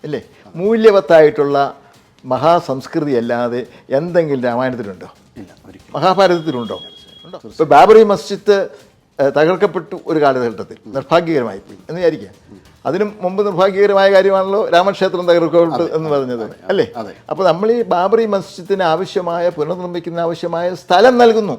അല്ലേ? മൂല്യവത്തായിട്ടുള്ള മഹാസംസ്കൃതി അല്ലാതെ എന്തെങ്കിലും രാമായണത്തിലുണ്ടോ? മഹാഭാരതത്തിലുണ്ടോ? ഇപ്പോൾ ബാബറി മസ്ജിദ് തകർക്കപ്പെട്ടു ഒരു കാലഘട്ടത്തിൽ, നിർഭാഗ്യകരമായി പോയി എന്ന് വിചാരിക്കുക. അതിനും മുമ്പ് നിർഭാഗ്യകരമായ കാര്യമാണല്ലോ രാമക്ഷേത്രം തകർക്കപ്പെട്ടു എന്ന് പറഞ്ഞത്, അല്ലേ? അപ്പോൾ നമ്മൾ ഈ ബാബറി മസ്ജിദിന് ആവശ്യമായ പുനർനിർമ്മിക്കുന്ന ആവശ്യമായ സ്ഥലം നൽകുന്നു,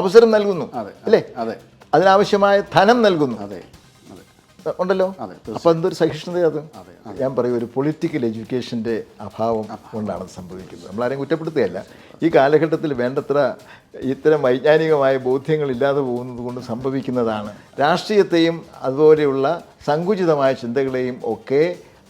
അവസരം നൽകുന്നു, അല്ലേ? അതിനാവശ്യമായ ധനം നൽകുന്നു, ഉണ്ടല്ലോ. അപ്പോൾ എന്തൊരു സഹിഷ്ണുത അത്! ഞാൻ പറയും, ഒരു പൊളിറ്റിക്കൽ എഡ്യൂക്കേഷൻ്റെ അഭാവം കൊണ്ടാണ് സംഭവിക്കുന്നത്. നമ്മളാരെയും കുറ്റപ്പെടുത്തുകയല്ല. ഈ കാലഘട്ടത്തിൽ വേണ്ടത്ര ഇത്തരം വൈജ്ഞാനികമായ ബോധ്യങ്ങളില്ലാതെ പോകുന്നത് കൊണ്ട് സംഭവിക്കുന്നതാണ്. രാഷ്ട്രീയത്തെയും അതുപോലെയുള്ള സങ്കുചിതമായ ചിന്തകളെയും ഒക്കെ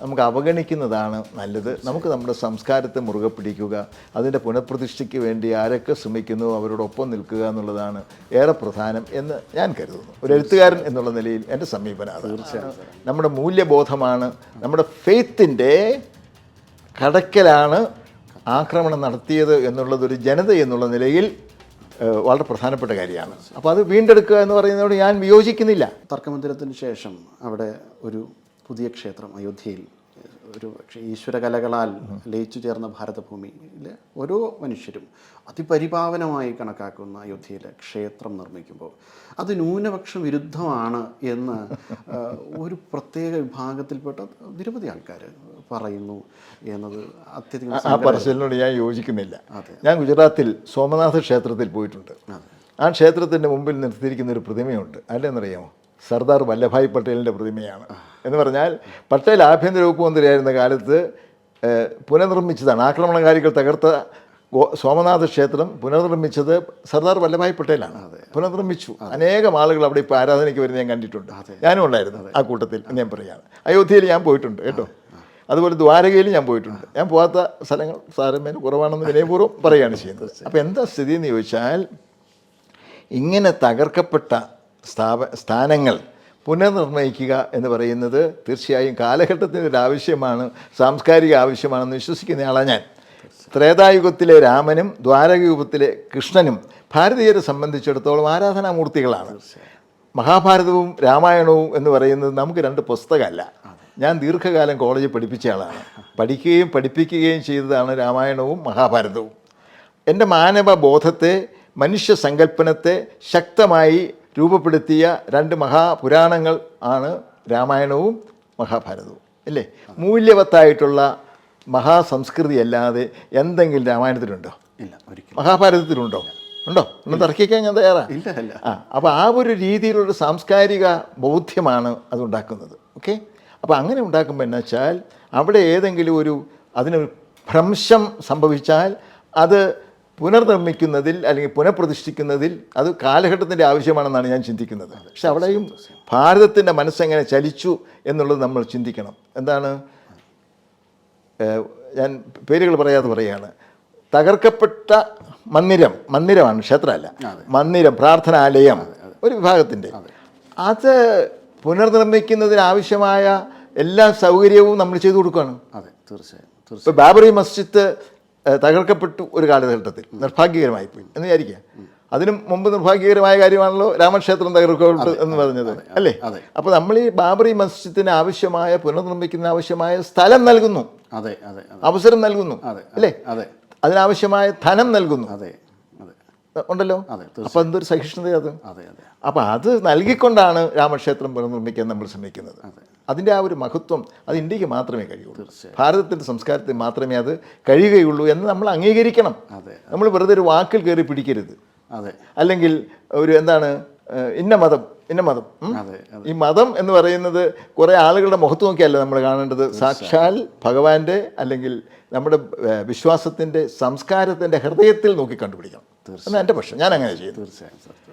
നമുക്ക് അവഗണിക്കുന്നതാണ് നല്ലത്. നമുക്ക് നമ്മുടെ സംസ്കാരത്തെ മുറുകെ പിടിക്കുക, അതിൻ്റെ പുനഃപ്രതിഷ്ഠയ്ക്ക് വേണ്ടി ആരൊക്കെ ശ്രമിക്കുന്നു അവരോടൊപ്പം നിൽക്കുക എന്നുള്ളതാണ് ഏറെ പ്രധാനം എന്ന് ഞാൻ കരുതുന്നു. ഒരു എഴുത്തുകാരൻ എന്നുള്ള നിലയിൽ എൻ്റെ സമീപനം അത് തീർച്ചയായും നമ്മുടെ മൂല്യബോധമാണ്, നമ്മുടെ ഫെയ്ത്തിൻ്റെ കടക്കലാണ് ആക്രമണം നടത്തിയത് എന്നുള്ളതൊരു ജനത എന്നുള്ള നിലയിൽ വളരെ പ്രധാനപ്പെട്ട കാര്യമാണ്. അപ്പോൾ അത് വീണ്ടെടുക്കുക എന്ന് പറയുന്നതോട് ഞാൻ വിയോജിക്കുന്നില്ല. തർക്കമന്ദിരത്തിന് ശേഷം അവിടെ ഒരു പുതിയ ക്ഷേത്രം അയോധ്യയിൽ, ഒരു ഈശ്വരകലകളാൽ ലയിച്ചു ചേർന്ന ഭാരതഭൂമിയിലെ ഓരോ മനുഷ്യരും അതിപരിപാവനമായി കണക്കാക്കുന്ന അയോധ്യയിലെ ക്ഷേത്രം നിർമ്മിക്കുമ്പോൾ അത് ന്യൂനപക്ഷ വിരുദ്ധമാണ് എന്ന് ഒരു പ്രത്യേക വിഭാഗത്തിൽപ്പെട്ട നിരവധി ആൾക്കാർ പറയുന്നു എന്നത് അത്യധികം. ആ പറച്ചിലിനോട് ഞാൻ യോജിക്കുന്നില്ല. ഞാൻ ഗുജറാത്തിൽ സോമനാഥ ക്ഷേത്രത്തിൽ പോയിട്ടുണ്ട്. ആ ക്ഷേത്രത്തിൻ്റെ മുമ്പിൽ നിർത്തിയിരിക്കുന്ന ഒരു പ്രതിമയുണ്ട്. അല്ലെന്നറിയാമോ? സർദാർ വല്ലഭായ് പട്ടേലിൻ്റെ പ്രതിമയാണ്. എന്ന് പറഞ്ഞാൽ പട്ടേൽ ആഭ്യന്തര വകുപ്പ് മന്ത്രിയായിരുന്ന കാലത്ത് പുനർനിർമ്മിച്ചതാണ്. ആക്രമണകാരികൾ തകർത്ത സോമനാഥ ക്ഷേത്രം പുനർനിർമ്മിച്ചത് സർദാർ വല്ലഭായ് പട്ടേലാണ്. പുനർനിർമ്മിച്ചു. അനേകം ആളുകൾ അവിടെ ഇപ്പോൾ ആരാധനയ്ക്ക് വരുന്നത് ഞാൻ കണ്ടിട്ടുണ്ട്. ഞാനും ഉണ്ടായിരുന്നു ആ കൂട്ടത്തിൽ എന്ന് ഞാൻ പറയുകയാണ്. അയോധ്യയിൽ ഞാൻ പോയിട്ടുണ്ട് കേട്ടോ. അതുപോലെ ദ്വാരകയിൽ ഞാൻ പോയിട്ടുണ്ട്. ഞാൻ പോകാത്ത സ്ഥലങ്ങൾ സാരമേന കുറവാണെന്ന് വിനയപൂർവ്വം പറയുകയാണ് ചെയ്യുന്നത്. അപ്പോൾ എന്താ സ്ഥിതി എന്ന് ചോദിച്ചാൽ, ഇങ്ങനെ തകർക്കപ്പെട്ട സ്ഥാനങ്ങൾ പുനർനിർണ്ണയിക്കുക എന്ന് പറയുന്നത് തീർച്ചയായും കാലഘട്ടത്തിൻ്റെ ഒരു ആവശ്യമാണ്, സാംസ്കാരിക ആവശ്യമാണെന്ന് വിശ്വസിക്കുന്നയാളാണ് ഞാൻ. ത്രേതായുഗത്തിലെ രാമനും ദ്വാരകയുഗത്തിലെ കൃഷ്ണനും ഭാരതീയരെ സംബന്ധിച്ചിടത്തോളം ആരാധനാമൂർത്തികളാണ്. മഹാഭാരതവും രാമായണവും എന്ന് പറയുന്നത് നമുക്ക് രണ്ട് പുസ്തകമല്ല. ഞാൻ ദീർഘകാലം കോളേജിൽ പഠിപ്പിച്ച ആളാണ്. പഠിക്കുകയും പഠിപ്പിക്കുകയും ചെയ്തതാണ് രാമായണവും മഹാഭാരതവും. എൻ്റെ മാനവബോധത്തെ, മനുഷ്യ സങ്കല്പനത്തെ ശക്തമായി രൂപപ്പെടുത്തിയ രണ്ട് മഹാപുരാണങ്ങൾ ആണ് രാമായണവും മഹാഭാരതവും, അല്ലേ? മൂല്യവത്തായിട്ടുള്ള മഹാസംസ്കൃതി അല്ലാതെ എന്തെങ്കിലും രാമായണത്തിലുണ്ടോ? ഇല്ല. ഒരിക്കലും. മഹാഭാരതത്തിലുണ്ടോ? ഉണ്ടോ? ഒന്ന് തർക്കിക്കാൻ ഞാൻ തയ്യാറാണ്. അപ്പോൾ ആ ഒരു രീതിയിലുള്ള സാംസ്കാരിക ബോധ്യമാണ് അതുണ്ടാക്കുന്നത്. ഓക്കെ. അപ്പോൾ അങ്ങനെ ഉണ്ടാക്കുമ്പോൾ എന്ന് വെച്ചാൽ അവിടെ ഏതെങ്കിലും അതിനൊരു ഭ്രംശം സംഭവിച്ചാൽ അത് പുനർനിർമ്മിക്കുന്നതിൽ അല്ലെങ്കിൽ പുനഃപ്രതിഷ്ഠിക്കുന്നതിൽ അത് കാലഘട്ടത്തിൻ്റെ ആവശ്യമാണെന്നാണ് ഞാൻ ചിന്തിക്കുന്നത്. പക്ഷെ അവിടെയും ഭാരതത്തിൻ്റെ മനസ്സെങ്ങനെ ചലിച്ചു എന്നുള്ളത് നമ്മൾ ചിന്തിക്കണം. എന്താണ്, ഞാൻ പേരുകൾ പറയാതെ പറയുകയാണ്. തകർക്കപ്പെട്ട മന്ദിരമാണ്, ക്ഷേത്രമല്ല, മന്ദിരം, പ്രാർത്ഥനാലയം ഒരു വിഭാഗത്തിൻ്റെ, അത് പുനർനിർമ്മിക്കുന്നതിനാവശ്യമായ എല്ലാ സൗകര്യവും നമ്മൾ ചെയ്തു കൊടുക്കുകയാണ്. അതെ, തീർച്ചയായും. ഇപ്പോൾ ബാബറി മസ്ജിദ് തകർക്കപ്പെട്ടു ഒരു കാലഘട്ടത്തിൽ, നിർഭാഗ്യകരമായി പോയി എന്ന് വിചാരിക്കുക. അതിനും മുമ്പ് നിർഭാഗ്യകരമായ കാര്യമാണല്ലോ രാമക്ഷേത്രം തകർക്കപ്പെട്ടു എന്ന് പറഞ്ഞത്, അല്ലേ? അപ്പോൾ നമ്മൾ ഈ ബാബറി മസ്ജിദിന് ആവശ്യമായ പുനർനിർമ്മിക്കുന്ന ആവശ്യമായ സ്ഥലം നൽകുന്നു, അവസരം നൽകുന്നു, അല്ലേ? അതിനാവശ്യമായ ധനം നൽകുന്നു, ഉണ്ടല്ലോ. അപ്പോൾ എന്തൊരു സഹിഷ്ണുത അത്! അപ്പോൾ അത് നൽകിക്കൊണ്ടാണ് രാമക്ഷേത്രം പുനർനിർമ്മിക്കാൻ നമ്മൾ ശ്രമിക്കുന്നത്. അതിൻ്റെ ആ ഒരു മഹത്വം അത് ഇന്ത്യക്ക് മാത്രമേ കഴിയുള്ളൂ. ഭാരതത്തിൻ്റെ സംസ്കാരത്തിൽ മാത്രമേ അത് കഴിയുകയുള്ളൂ എന്ന് നമ്മൾ അംഗീകരിക്കണം. നമ്മൾ വെറുതെ ഒരു വാക്കിൽ കയറി പിടിക്കരുത്. അല്ലെങ്കിൽ ഒരു ഇന്ന മതം. ഈ മതം എന്ന് പറയുന്നത് കുറേ ആളുകളുടെ മുഖത്ത് നോക്കിയല്ല നമ്മൾ കാണേണ്ടത്. സാക്ഷാൽ ഭഗവാന്റെ അല്ലെങ്കിൽ നമ്മുടെ വിശ്വാസത്തിൻ്റെ, സംസ്കാരത്തിൻ്റെ ഹൃദയത്തിൽ നോക്കി കണ്ടുപിടിക്കണം എന്നാണ് എൻ്റെ പക്ഷം. ഞാൻ അങ്ങനെ ചെയ്യുന്നു.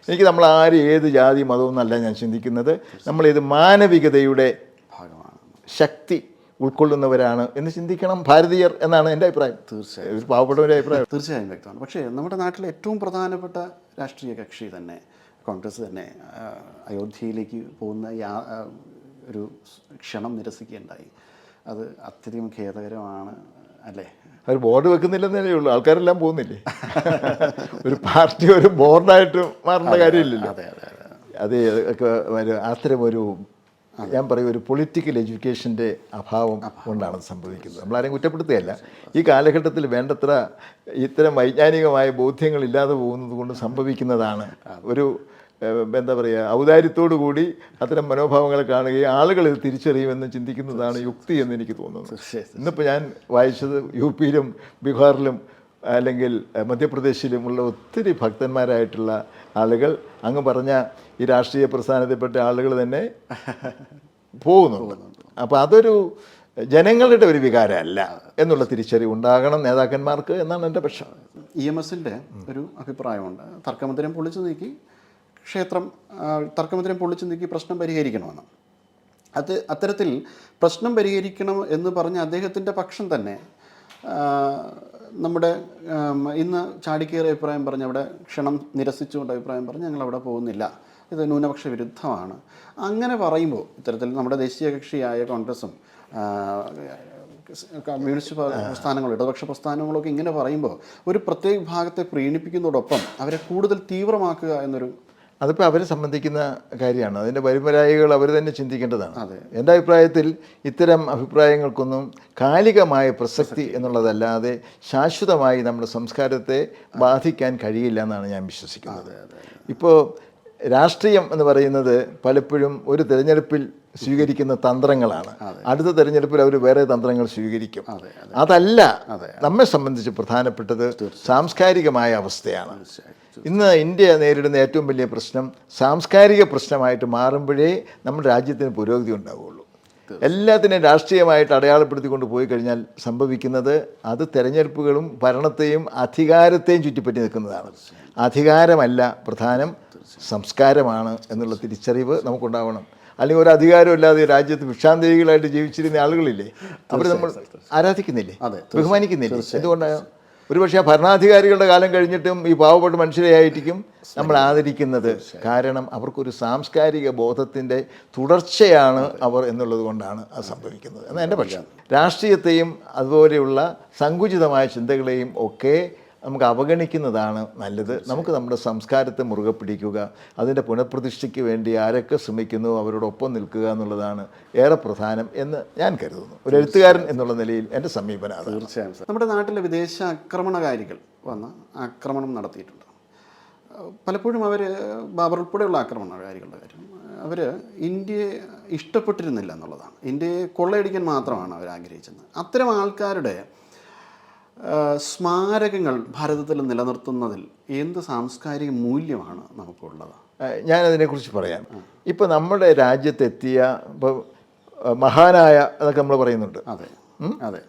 എനിക്ക് നമ്മൾ ആരും ഏത് ജാതി മതവും എന്നല്ല ഞാൻ ചിന്തിക്കുന്നത്. നമ്മളേത് മാനവികതയുടെ ശക്തി ഉൾക്കൊള്ളുന്നവരാണ് എന്ന് ചിന്തിക്കണം ഭാരതീയർ എന്നാണ് എൻ്റെ അഭിപ്രായം. തീർച്ചയായും. ഒരു പാവപ്പെട്ടവരുടെ അഭിപ്രായം തീർച്ചയായും വ്യക്തമാണ്. പക്ഷേ നമ്മുടെ നാട്ടിലെ ഏറ്റവും പ്രധാനപ്പെട്ട രാഷ്ട്രീയ കക്ഷി തന്നെ, കോൺഗ്രസ് തന്നെ, അയോധ്യയിലേക്ക് പോകുന്ന ഒരു ക്ഷണം നിരസിക്കുകയുണ്ടായി. അത് അത്യധികം ഖേദകരമാണ്, അല്ലേ? അവർ ബോർഡ് വെക്കുന്നില്ലെന്നേ ഉള്ളൂ, ആൾക്കാരെല്ലാം പോകുന്നില്ലേ? ഒരു പാർട്ടി ഒരു ബോർഡായിട്ട് മാറേണ്ട കാര്യമില്ലല്ലോ. അത് അത്തരമൊരു ഞാൻ പറയും ഒരു പൊളിറ്റിക്കൽ എഡ്യൂക്കേഷൻ്റെ അഭാവം കൊണ്ടാണ് സംഭവിക്കുന്നത്. നമ്മളാരെയും കുറ്റപ്പെടുത്തുകയല്ല. ഈ കാലഘട്ടത്തിൽ വേണ്ടത്ര ഇത്തരം വൈജ്ഞാനികമായ ബോധ്യങ്ങളില്ലാതെ പോകുന്നത് കൊണ്ട് സംഭവിക്കുന്നതാണ്. ഒരു എന്താ പറയുക, ഔദാര്യത്തോടു കൂടി അത്തരം മനോഭാവങ്ങളെ കാണുകയും ആളുകൾ ഇത് തിരിച്ചറിയുമെന്ന് ചിന്തിക്കുന്നതാണ് യുക്തി എന്ന് എനിക്ക് തോന്നുന്നു. ഇന്നിപ്പോൾ ഞാൻ വായിച്ചത് യു.പിയിലും ബീഹാറിലും അല്ലെങ്കിൽ മധ്യപ്രദേശിലുമുള്ള ഒത്തിരി ഭക്തന്മാരായിട്ടുള്ള ആളുകൾ, അങ്ങ് പറഞ്ഞ ഈ രാഷ്ട്രീയ പ്രസ്ഥാനത്തിൽപ്പെട്ട ആളുകൾ തന്നെ പോകുന്നുണ്ട്. അപ്പോൾ അതൊരു ജനങ്ങളുടെ ഒരു വികാരമല്ല എന്നുള്ള തിരിച്ചറിവ് ഉണ്ടാകണം നേതാക്കന്മാർക്ക് എന്നാണ് എൻ്റെ പക്ഷം. EMSൻ്റെ ഒരു അഭിപ്രായമുണ്ട്. തർക്കമന്ദിരം പൊളിച്ചു നീക്കി തർക്കമന്ദിരം പൊളിച്ചു നീക്കി പ്രശ്നം പരിഹരിക്കണമെന്ന്. അത്തരത്തിൽ പ്രശ്നം പരിഹരിക്കണം എന്ന് പറഞ്ഞ അദ്ദേഹത്തിൻ്റെ പക്ഷം തന്നെ നമ്മുടെ ഇന്ന് ചാടിക്കേറിയ അഭിപ്രായം പറഞ്ഞ് അവിടെ ക്ഷണം നിരസിച്ചുകൊണ്ട് അഭിപ്രായം പറഞ്ഞ് ഞങ്ങൾ അവിടെ പോകുന്നില്ല, ഇത് ന്യൂനപക്ഷ വിരുദ്ധമാണ്. അങ്ങനെ പറയുമ്പോൾ ഇത്തരത്തിൽ നമ്മുടെ ദേശീയ കക്ഷിയായ കോൺഗ്രസും കമ്മ്യൂണിസ്റ്റ് പ്രസ്ഥാനങ്ങളും ഇടതുപക്ഷ പ്രസ്ഥാനങ്ങളൊക്കെ ഇങ്ങനെ പറയുമ്പോൾ ഒരു പ്രത്യേക വിഭാഗത്തെ പ്രീണിപ്പിക്കുന്നതോടൊപ്പം അവരെ കൂടുതൽ തീവ്രമാക്കുക എന്നൊരു, അതിപ്പോൾ അവരെ സംബന്ധിക്കുന്ന കാര്യമാണ്. അതിൻ്റെ വരുമരായികൾ അവർ തന്നെ ചിന്തിക്കേണ്ടതാണ്. എൻ്റെ അഭിപ്രായത്തിൽ ഇത്തരം അഭിപ്രായങ്ങൾക്കൊന്നും കാലികമായ പ്രസക്തി എന്നുള്ളതല്ലാതെ ശാശ്വതമായി നമ്മുടെ സംസ്കാരത്തെ ബാധിക്കാൻ കഴിയില്ല എന്നാണ് ഞാൻ വിശ്വസിക്കുന്നത്. ഇപ്പോൾ രാഷ്ട്രീയം എന്ന് പറയുന്നത് പലപ്പോഴും ഒരു തിരഞ്ഞെടുപ്പിൽ സ്വീകരിക്കുന്ന തന്ത്രങ്ങളാണ്. അടുത്ത തിരഞ്ഞെടുപ്പിൽ അവർ വേറെ തന്ത്രങ്ങൾ സ്വീകരിക്കും. അതല്ല നമ്മെ സംബന്ധിച്ച് പ്രധാനപ്പെട്ടത് സാംസ്കാരികമായ അവസ്ഥയാണ്. ഇന്ന് ഇന്ത്യ നേരിടുന്ന ഏറ്റവും വലിയ പ്രശ്നം സാംസ്കാരിക പ്രശ്നമായിട്ട് മാറുമ്പോഴേ നമ്മുടെ രാജ്യത്തിന് പുരോഗതി ഉണ്ടാവുകയുള്ളൂ. എല്ലാത്തിനെയും രാഷ്ട്രീയമായിട്ട് അടയാളപ്പെടുത്തിക്കൊണ്ട് പോയി കഴിഞ്ഞാൽ സംഭവിക്കുന്നത് അത് തെരഞ്ഞെടുപ്പുകളും ഭരണത്തെയും അധികാരത്തെയും ചുറ്റിപ്പറ്റി നിൽക്കുന്നതാണ്. അധികാരമല്ല പ്രധാനം, സംസ്കാരമാണ് എന്നുള്ള തിരിച്ചറിവ് നമുക്കുണ്ടാവണം. അല്ലെങ്കിൽ ഒരു അധികാരമില്ലാതെ രാജ്യത്ത് ഭിക്ഷാന്തേഹികളായിട്ട് ജീവിച്ചിരുന്ന ആളുകളില്ലേ, അവർ നമ്മൾ ആരാധിക്കുന്നില്ലേ, ബഹുമാനിക്കുന്നില്ലേ? എന്തുകൊണ്ടാണ്? ഒരുപക്ഷെ ആ ഭരണാധികാരികളുടെ കാലം കഴിഞ്ഞിട്ടും ഈ പാവപ്പെട്ട മനുഷ്യരെയായിരിക്കും നമ്മൾ ആദരിക്കുന്നത്. കാരണം അവർക്കൊരു സാംസ്കാരിക ബോധത്തിൻ്റെ തുടർച്ചയാണ് അവർ എന്നുള്ളത് കൊണ്ടാണ് അത് സംഭവിക്കുന്നത് എന്നാണ് എൻ്റെ പക്ഷം. രാഷ്ട്രീയത്തെയും അതുപോലെയുള്ള സങ്കുചിതമായ ചിന്തകളെയും ഒക്കെ നമുക്ക് അവഗണിക്കുന്നതാണ് നല്ലത്. നമുക്ക് നമ്മുടെ സംസ്കാരത്തെ മുറുകെ പിടിക്കുക, അതിൻ്റെ പുനഃപ്രതിഷ്ഠയ്ക്ക് വേണ്ടി ആരൊക്കെ ശ്രമിക്കുന്നു അവരോടൊപ്പം നിൽക്കുക എന്നുള്ളതാണ് ഏറെ പ്രധാനം എന്ന് ഞാൻ കരുതുന്നു. ഒരു എഴുത്തുകാരൻ എന്നുള്ള നിലയിൽ എൻ്റെ സമീപനം അത്. തീർച്ചയായും നമ്മുടെ നാട്ടിലെ വിദേശ ആക്രമണകാരികൾ വന്ന് ആക്രമണം നടത്തിയിട്ടുണ്ട്. പലപ്പോഴും അവർ ബാബർ ഉൾപ്പെടെയുള്ള ആക്രമണകാരികളുടെ കാര്യം, അവർ ഇന്ത്യയെ ഇഷ്ടപ്പെട്ടിരുന്നില്ല എന്നുള്ളതാണ്. ഇന്ത്യയെ കൊള്ളയടിക്കാൻ മാത്രമാണ് അവർ ആഗ്രഹിച്ചത്. അത്തരം ആൾക്കാരുടെ സ്മാരകങ്ങൾ ഭാരതത്തിൽ നിലനിർത്തുന്നതിൽ എന്ത് സാംസ്കാരിക മൂല്യമാണ് നമുക്കുള്ളത്? ഞാനതിനെക്കുറിച്ച് പറയാം. ഇപ്പോൾ നമ്മുടെ രാജ്യത്തെത്തിയ ഇപ്പോൾ മഹാനായ എന്നൊക്കെ നമ്മൾ പറയുന്നുണ്ട്. അതെ അതെ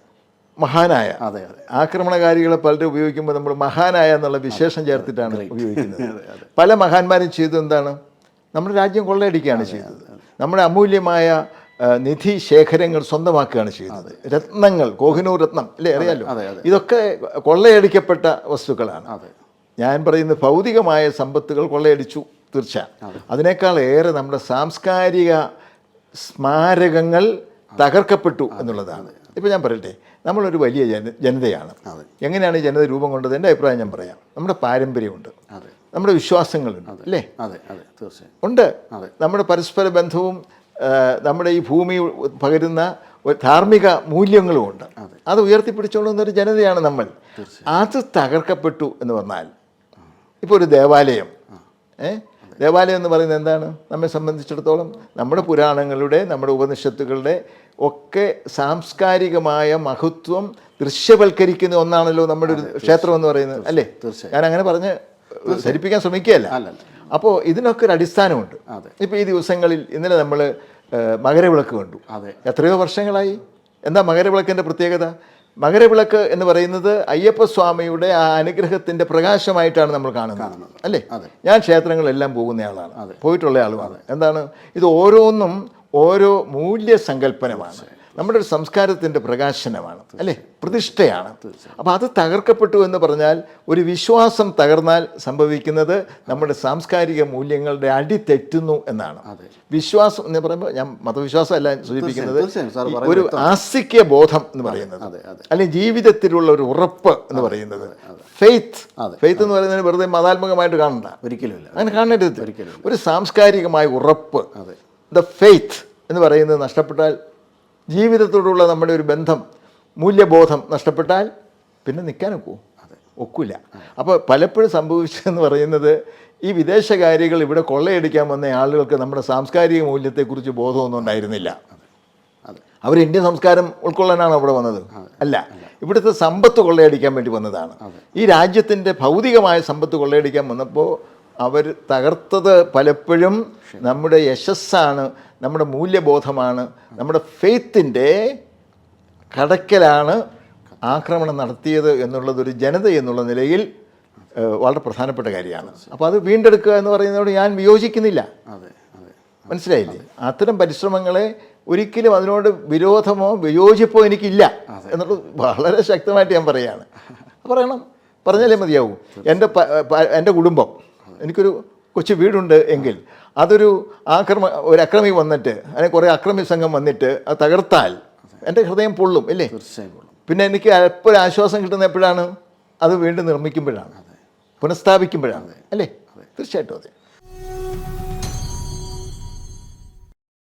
മഹാനായ. അതെ അതെ ആക്രമണകാരികളെ പലരും ഉപയോഗിക്കുമ്പോൾ നമ്മൾ മഹാനായ എന്നുള്ള വിശേഷം ചേർത്തിട്ടാണ് ഉപയോഗിക്കുന്നത്. പല മഹാന്മാരും ചെയ്തത് എന്താണ്? നമ്മുടെ രാജ്യം കൊള്ളയടിക്കുകയാണ് ചെയ്തത്. നമ്മുടെ അമൂല്യമായ നിധി ശേഖരങ്ങൾ സ്വന്തമാക്കുകയാണ് ചെയ്യുന്നത്. രത്നങ്ങൾ, കോഹിനൂർ രത്നം അല്ലേ, അറിയാലോ, ഇതൊക്കെ കൊള്ളയടിക്കപ്പെട്ട വസ്തുക്കളാണ്. ഞാൻ പറയുന്നത് ഭൗതികമായ സമ്പത്തുകൾ കൊള്ളയടിച്ചു, തീർച്ച. അതിനേക്കാൾ ഏറെ നമ്മുടെ സാംസ്കാരിക സ്മാരകങ്ങൾ തകർക്കപ്പെട്ടു എന്നുള്ളതാണ്. ഇപ്പോൾ ഞാൻ പറയട്ടെ, നമ്മളൊരു വലിയ ജനതയാണ്. എങ്ങനെയാണ് ഈ ജനത രൂപം കൊണ്ടത്? എൻ്റെ അഭിപ്രായം ഞാൻ പറയാം. നമ്മുടെ പാരമ്പര്യമുണ്ട്, നമ്മുടെ വിശ്വാസങ്ങളുണ്ട്, അല്ലേ? ഉണ്ട്. നമ്മുടെ പരസ്പര ബന്ധവും നമ്മുടെ ഈ ഭൂമി പകരുന്ന ധാർമ്മിക മൂല്യങ്ങളുമുണ്ട്. അത് ഉയർത്തിപ്പിടിച്ചുകൊള്ളുന്ന ഒരു ജനതയാണ് നമ്മൾ. അത് തകർക്കപ്പെട്ടു എന്ന് പറഞ്ഞാൽ, ഇപ്പോൾ ഒരു ദേവാലയം, ദേവാലയം എന്ന് പറയുന്നത് എന്താണ്? നമ്മെ സംബന്ധിച്ചിടത്തോളം നമ്മുടെ പുരാണങ്ങളുടെ, നമ്മുടെ ഉപനിഷത്തുകളുടെ ഒക്കെ സാംസ്കാരികമായ മഹത്വം ദൃശ്യവൽക്കരിക്കുന്ന ഒന്നാണല്ലോ നമ്മുടെ ഒരു ക്ഷേത്രം എന്ന് പറയുന്നത്, അല്ലേ? ഞാൻ അങ്ങനെ പറഞ്ഞ് ധരിപ്പിക്കാൻ ശ്രമിക്കുകയല്ല. അപ്പോൾ ഇതിനൊക്കെ ഒരു അടിസ്ഥാനമുണ്ട്. ഇപ്പോൾ ഈ ദിവസങ്ങളിൽ ഇന്നലെ നമ്മൾ മകരവിളക്ക് കണ്ടു. എത്രയോ വർഷങ്ങളായി. എന്താ മകരവിളക്കിൻ്റെ പ്രത്യേകത? മകരവിളക്ക് എന്ന് പറയുന്നത് അയ്യപ്പസ്വാമിയുടെ ആ അനുഗ്രഹത്തിൻ്റെ പ്രകാശമായിട്ടാണ് നമ്മൾ കാണുന്നത്, അല്ലേ? ഞാൻ ക്ഷേത്രങ്ങളെല്ലാം പോകുന്നയാളാണ്, പോയിട്ടുള്ള ആളുമാണ്. എന്താണ് ഇത്? ഓരോന്നും ഓരോ മൂല്യസങ്കല്പനമാണ്, നമ്മുടെ ഒരു സംസ്കാരത്തിൻ്റെ പ്രകാശനമാണ്, അല്ലേ? പ്രതിഷ്ഠയാണ്. അപ്പോൾ അത് തകർക്കപ്പെട്ടു എന്ന് പറഞ്ഞാൽ, ഒരു വിശ്വാസം തകർന്നാൽ സംഭവിക്കുന്നത് നമ്മുടെ സാംസ്കാരിക മൂല്യങ്ങളുടെ അടി തെറ്റുന്നു എന്നാണ്. വിശ്വാസം എന്ന് പറയുമ്പോൾ ഞാൻ മതവിശ്വാസം അല്ല സൂചിപ്പിക്കുന്നത്, ഒരു ആസ്തിക്യ ബോധം എന്ന് പറയുന്നത്, അല്ലെങ്കിൽ ജീവിതത്തിലുള്ള ഒരു ഉറപ്പ് എന്ന് പറയുന്നത്, ഫെയ്ത്ത്. ഫെയ്ത്ത് എന്ന് പറയുന്നത് വെറുതെ മതാത്മകമായിട്ട് കാണണ്ട, ഒരിക്കലും അങ്ങനെ കാണരുത്. ഒരു സാംസ്കാരികമായ ഉറപ്പ്, ദ ഫെയ്ത്ത് എന്ന് പറയുന്നത് നഷ്ടപ്പെട്ടാൽ, ജീവിതത്തോടുള്ള നമ്മുടെ ഒരു ബന്ധം, മൂല്യബോധം നഷ്ടപ്പെട്ടാൽ പിന്നെ നിൽക്കാനൊക്കുമോ? ഒക്കില്ല. അപ്പോൾ പലപ്പോഴും സംഭവിച്ചതെന്ന് പറയുന്നത് ഈ വിദേശകാരികൾ ഇവിടെ കൊള്ളയടിക്കാൻ വന്ന ആളുകൾക്ക് നമ്മുടെ സാംസ്കാരിക മൂല്യത്തെക്കുറിച്ച് ബോധമൊന്നും ഉണ്ടായിരുന്നില്ല. അവർ ഇന്ത്യൻ സംസ്കാരം ഉൾക്കൊള്ളാനാണ് അവിടെ വന്നത്? അല്ല, ഇവിടുത്തെ സമ്പത്ത് കൊള്ളയടിക്കാൻ വേണ്ടി വന്നതാണ്. ഈ രാജ്യത്തിൻ്റെ ഭൗതികമായ സമ്പത്ത് കൊള്ളയടിക്കാൻ വന്നപ്പോൾ അവർ തകർത്തത് പലപ്പോഴും നമ്മുടെ യശസ്സാണ്, നമ്മുടെ മൂല്യബോധമാണ്, നമ്മുടെ ഫെയ്ത്തിൻ്റെ കടക്കലാണ് ആക്രമണം നടത്തിയത് എന്നുള്ളതൊരു ജനത എന്നുള്ള നിലയിൽ വളരെ പ്രധാനപ്പെട്ട കാര്യമാണ്. അപ്പോൾ അത് വീണ്ടെടുക്കുക എന്ന് പറയുന്നതോട് ഞാൻ വിയോജിക്കുന്നില്ല. മനസ്സിലായില്ലേ? അത്തരം പരിശ്രമങ്ങളെ ഒരിക്കലും അതിനോട് വിരോധമോ വിയോജിപ്പോ എനിക്കില്ല എന്നുള്ളത് വളരെ ശക്തമായിട്ട് ഞാൻ പറയുകയാണ്. പറഞ്ഞാലേ മതിയാവും. എൻ്റെ കുടുംബം, എനിക്കൊരു കൊച്ചു വീടുണ്ട് എങ്കിൽ അതൊരു ഒരു അക്രമി വന്നിട്ട്, അല്ലെങ്കിൽ കുറേ അക്രമി സംഘം വന്നിട്ട് അത് തകർത്താൽ എൻ്റെ ഹൃദയം പൊള്ളും, അല്ലേ? തീർച്ചയായും പൊള്ളും. പിന്നെ എനിക്ക് എപ്പോഴും ആശ്വാസം കിട്ടുന്ന എപ്പോഴാണ്? അത് വീണ്ടും നിർമ്മിക്കുമ്പോഴാണ്, പുനഃസ്ഥാപിക്കുമ്പോഴാണ്, അല്ലേ? തീർച്ചയായിട്ടും അതെ.